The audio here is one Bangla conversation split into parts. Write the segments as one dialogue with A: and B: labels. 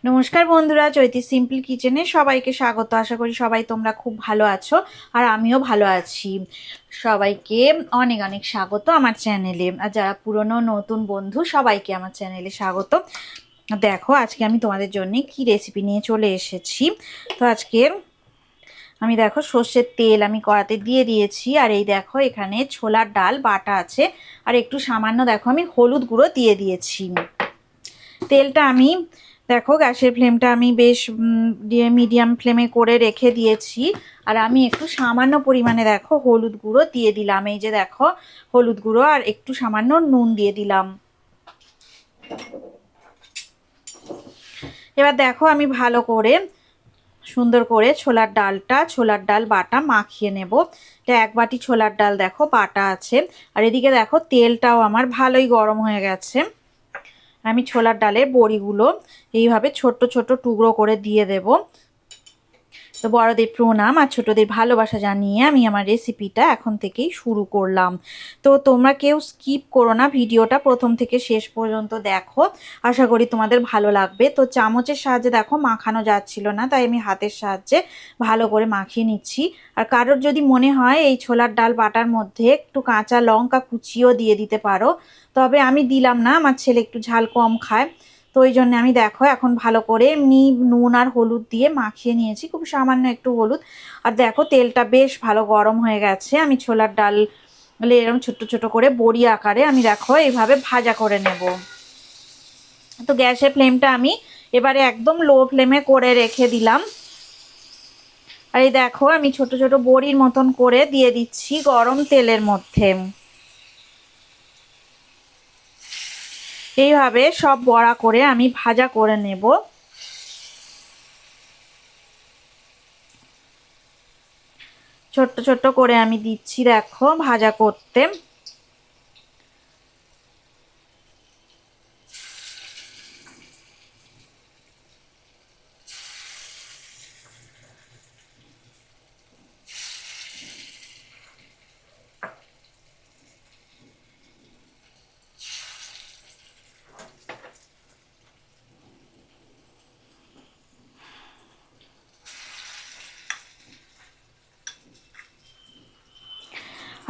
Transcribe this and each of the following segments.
A: নমস্কার বন্ধুরা, চৈতি সিম্পল কিচেনে সবাইকে স্বাগত। আশা করি সবাই তোমরা খুব ভালো আছো আর আমিও ভালো আছি। সবাইকে অনেক অনেক স্বাগত আমার চ্যানেলে। আর যারা পুরনো নতুন বন্ধু সবাইকে আমার চ্যানেলে স্বাগত। দেখো আজকে আমি তোমাদের জন্য কি রেসিপি নিয়ে চলে এসেছি। তো আজকে আমি দেখো সর্ষের তেল আমি কড়াতে দিয়ে দিয়েছি, আর এই দেখো এখানে ছোলার ডাল বাটা আছে, আর একটু সামান্য দেখো আমি হলুদ গুঁড়ো দিয়ে দিয়েছি। তেলটা আমি দেখো গ্যাসের ফ্লেমটা আমি বেশ মিডিয়াম ফ্লেমে করে রেখে দিয়েছি। আর আমি একটু সামান্য পরিমাণে দেখো হলুদ গুঁড়ো দিয়ে দিলাম। এই যে দেখো হলুদ গুঁড়ো আর একটু সামান্য নুন দিয়ে দিলাম। এবার দেখো আমি ভালো করে সুন্দর করে ছোলার ডাল বাটা মাখিয়ে নেব। এটা এক বাটি ছোলার ডাল দেখো বাটা আছে। আর এদিকে দেখো তেলটাও আমার ভালোই গরম হয়ে গেছে। আমি ছোলার ডালের বড়িগুলো এইভাবে ছোট্ট ছোট্ট টুকরো করে দিয়ে দেব। তো বড়দের প্রণাম আর ছোটদের ভালোবাসা জানিয়ে আমি আমার রেসিপিটা এখন থেকেই শুরু করলাম। তো তোমরা কেউ স্কিপ করো না, ভিডিওটা প্রথম থেকে শেষ পর্যন্ত দেখো, আশা করি তোমাদের ভালো লাগবে। তো চামচের সাহায্যে দেখো মাখানো যাচ্ছিল না, তাই আমি হাতের সাহায্যে ভালো করে মাখিয়ে নিচ্ছি। আর কারোর যদি মনে হয় এই ছোলার ডাল বাটার মধ্যে একটু কাঁচা লঙ্কা কুচিও দিয়ে দিতে পারো, তবে আমি দিলাম না, আমার ছেলে একটু ঝাল কম খায়। তো ওই জন্য আমি দেখো এখন ভালো করে এমনি নুন আর হলুদ দিয়ে মাখিয়ে নিয়েছি, খুব সামান্য একটু হলুদ। আর দেখো তেলটা বেশ ভালো গরম হয়ে গেছে। আমি ছোলার ডাল এরকম ছোট্ট ছোট করে বড়ি আকারে আমি দেখো এইভাবে ভাজা করে নেব। তো গ্যাসের ফ্লেমটা আমি এবারে একদম লো ফ্লেমে করে রেখে দিলাম। আর এই দেখো আমি ছোট ছোট বড়ির মতন করে দিয়ে দিচ্ছি গরম তেলের মধ্যে। এইভাবে সব বড়া করে আমি ভাজা করে নেব। ছোট্ট ছোট্ট করে আমি দিচ্ছি দেখো ভাজা করতে।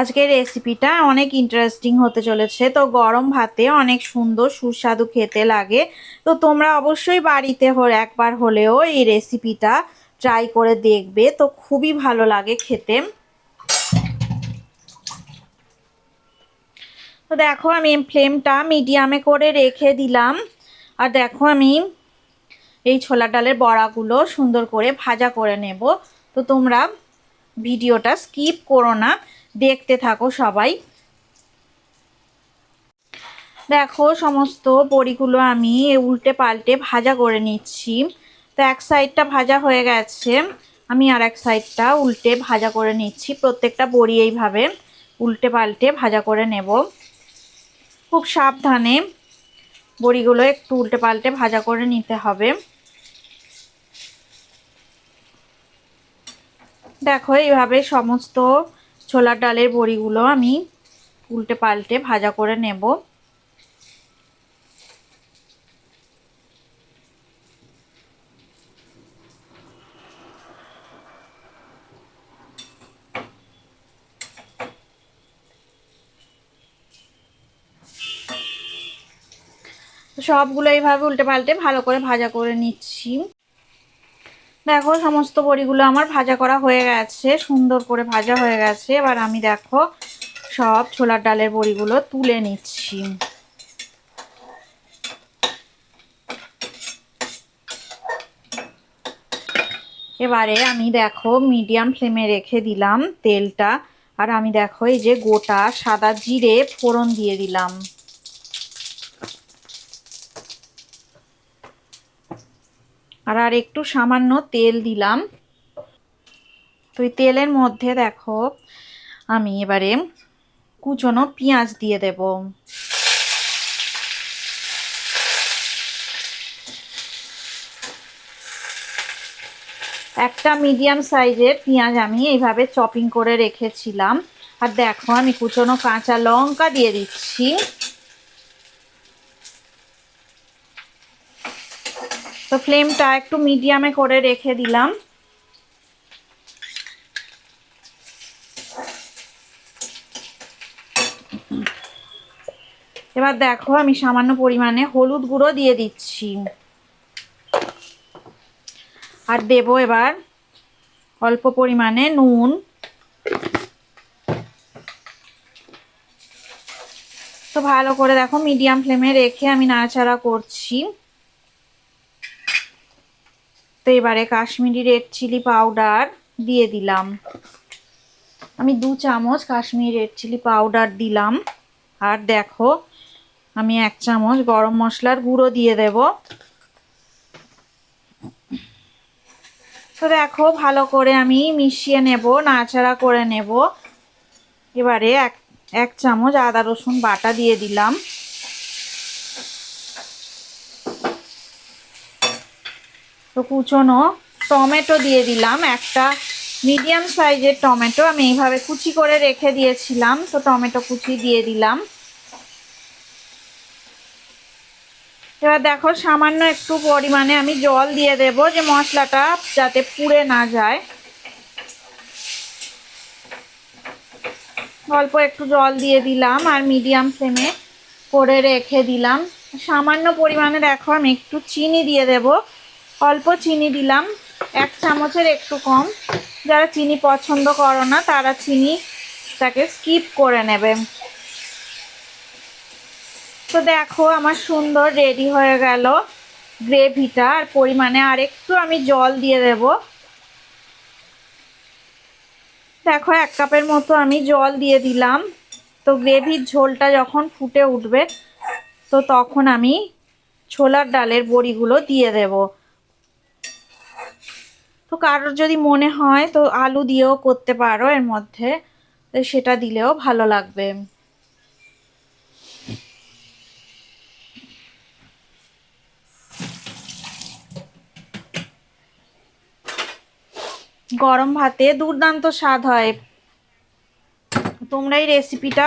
A: আজকের রেসিপিটা অনেক ইন্টারেস্টিং হতে চলেছে। তো গরম ভাতে অনেক সুন্দর সুস্বাদু খেতে লাগে। তো তোমরা অবশ্যই বাড়িতে একবার হলেও এই রেসিপিটা ট্রাই করে দেখবে, তো খুবই ভালো লাগে খেতে। তো দেখো আমি ফ্লেমটা মিডিয়ামে করে রেখে দিলাম। আর দেখো আমি এই ছোলা ডালের বড়াগুলো সুন্দর করে ভাজা করে নেব। তো তোমরা ভিডিওটা স্কিপ করো না, দেখতে থাকো সবাই। দেখো সমস্ত বড়িগুলো আমি উল্টে পাল্টে ভাজা করে নিচ্ছি। তো এক সাইডটা ভাজা হয়ে গেছে, আমি আর এক সাইডটা উল্টে ভাজা করে নিচ্ছি। প্রত্যেকটা বড়ি এইভাবে উল্টে পাল্টে ভাজা করে নেব। খুব সাবধানে বড়িগুলো একটু উল্টে পাল্টে ভাজা করে নিতে হবে। দেখো এইভাবে সমস্ত ছোলার ডালের বড়িগুলো আমি উল্টে পাল্টে ভাজা করে নেব। সবগুলো এইভাবে উল্টে পাল্টে ভালো করে ভাজা করে নিচ্ছি। দেখো সমস্ত বড়িগুলো আমার ভাজা করা হয়ে গেছে, সুন্দর করে ভাজা হয়ে গেছে। এবার আমি দেখো সব ছোলার ডালের বড়িগুলো তুলে নিচ্ছি। এবারে আমি দেখো মিডিয়াম ফ্লেমে রেখে দিলাম তেলটা। আর আমি দেখো এই যে গোটা সাদা জিরে ফোড়ন দিয়ে দিলাম। আর একটু সামান্য তেল দিলাম। তো এই তেলের মধ্যে দেখো আমি এবারে কুচনো পেঁয়াজ দিয়ে দেব। একটা মিডিয়াম সাইজের পেঁয়াজ আমি এইভাবে চপিং করে রেখেছিলাম। আর দেখো আমি কুচনো কাঁচা লঙ্কা দিয়ে দিচ্ছি। তো ফ্লেমটা একটু মিডিয়ামে করে রেখে দিলাম। এবার দেখো আমি সামান্য পরিমাণে হলুদ গুঁড়ো দিয়ে দিচ্ছি, আর দেবো এবার অল্প পরিমাণে নুন। তো ভালো করে দেখো মিডিয়াম ফ্লেমে রেখে আমি নাড়াচাড়া করছি। তো এবারে কাশ্মীরি রেড চিলি পাউডার দিয়ে দিলাম, আমি 2 চামচ কাশ্মীরি রেড চিলি পাউডার দিলাম। আর দেখো আমি 1 চামচ গরম মশলার গুঁড়ো দিয়ে দেব। তো দেখো ভালো করে আমি মিশিয়ে নেব, নাড়াচাড়া করে নেব। এবারে এক চামচ আদা রসুন বাটা দিয়ে দিলাম। তো কুচনো টমেটো দিয়ে দিলাম, একটা মিডিয়াম সাইজের টমেটো আমি এইভাবে কুচি করে রেখে দিয়েছিলাম। তো টমেটো কুচি দিয়ে দিলাম। এবার দেখো সামান্য একটু পরিমাণে আমি জল দিয়ে দেব, যে মশলাটা যাতে পুড়ে না যায়। অল্প একটু জল দিয়ে দিলাম আর মিডিয়াম ফ্লেমে করে রেখে দিলাম। সামান্য পরিমাণে দেখো আমি একটু চিনি দিয়ে দেব, অল্প চিনি দিলাম, 1 চামচের একটু কম। যারা চিনি পছন্দ করো না তারা চিনিটাকে স্কিপ করে নেবে। তো দেখো আমার সুন্দর রেডি হয়ে গেল গ্রেভিটা। আর পরিমাণে আর একটু আমি জল দিয়ে দেব। দেখো 1 কাপের মতো আমি জল দিয়ে দিলাম। তো গ্রেভির ঝোলটা যখন ফুটে উঠবে তো তখন আমি ছোলার ডালের বড়িগুলো দিয়ে দেব। তো কারোর যদি মনে হয় তো আলু দিয়েও করতে পারো এর মধ্যে, তো সেটা দিলেও ভালো লাগবে। গরম ভাতে দুর্দান্ত স্বাদ হয়। তোমরা এই রেসিপিটা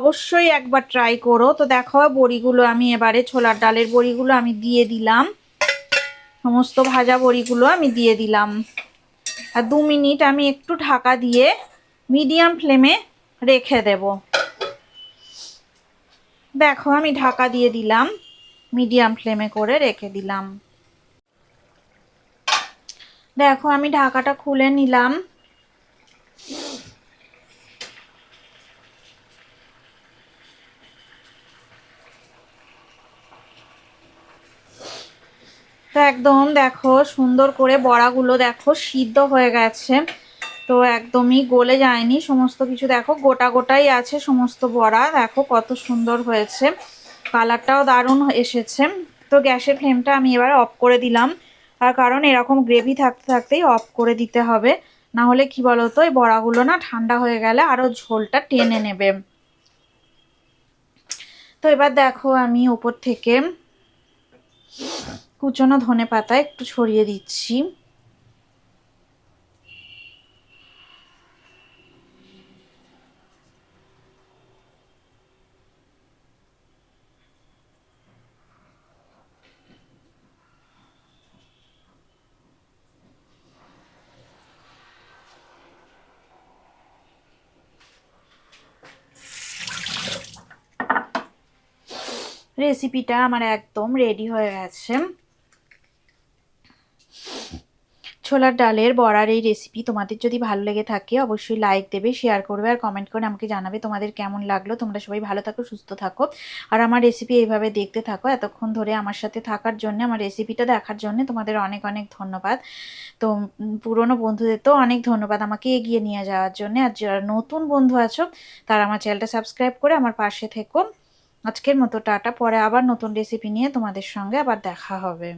A: অবশ্যই একবার ট্রাই করো। তো দেখো বড়িগুলো আমি এবারে ছোলার ডালের বড়িগুলো আমি দিয়ে দিলাম, সমস্ত ভাজা বড়িগুলো আমি দিয়ে দিলাম। আর 2 মিনিট আমি একটু ঢাকা দিয়ে মিডিয়াম ফ্লেমে রেখে দেব। দেখো আমি ঢাকা দিয়ে দিলাম, মিডিয়াম ফ্লেমে করে রেখে দিলাম। দেখো আমি ঢাকাটা খুলে নিলাম। তো একদম দেখো সুন্দর করে বড়াগুলো দেখো সিদ্ধ হয়ে গেছে, তো একদমই গলে যায়নি, সমস্ত কিছু দেখো গোটা গোটাই আছে সমস্ত বড়া। দেখো কত সুন্দর হয়েছে, কালারটাও দারুণ এসেছে। তো গ্যাসের ফ্লেমটা আমি এবার অফ করে দিলাম, আর কারণ এরকম গ্রেভি থাকতে থাকতেই অফ করে দিতে হবে, না হলে কি বলতো এই বড়াগুলো না ঠান্ডা হয়ে গেলে আরো ঝোলটা টেনে নেবে। তো এবার দেখো আমি উপর থেকে কুচনো ধনেপাতা একটু ছড়িয়ে দিচ্ছি। রেসিপিটা আমার একদম রেডি হয়ে গেছে। ছোলার ডালের বড়ার এই রেসিপি তোমাদের যদি ভালো লেগে থাকে অবশ্যই লাইক দেবে, শেয়ার করবে আর কমেন্ট করে আমাকে জানাবে তোমাদের কেমন লাগলো। তোমরা সবাই ভালো থাকো, সুস্থ থাকো, আর আমার রেসিপি এইভাবে দেখতে থাকো। এতক্ষণ ধরে আমার সাথে থাকার জন্য, আমার রেসিপিটা দেখার জন্য তোমাদের অনেক অনেক ধন্যবাদ। তো পুরনো বন্ধুদের তো অনেক ধন্যবাদ আমাকে এগিয়ে নিয়ে যাওয়ার জন্য। আর যারা নতুন বন্ধু আছো তারা আমার চ্যানেলটা সাবস্ক্রাইব করে আমার পাশে থেকো। আজকের মতো টাটা, পরে আবার নতুন রেসিপি নিয়ে তোমাদের সঙ্গে আবার দেখা হবে।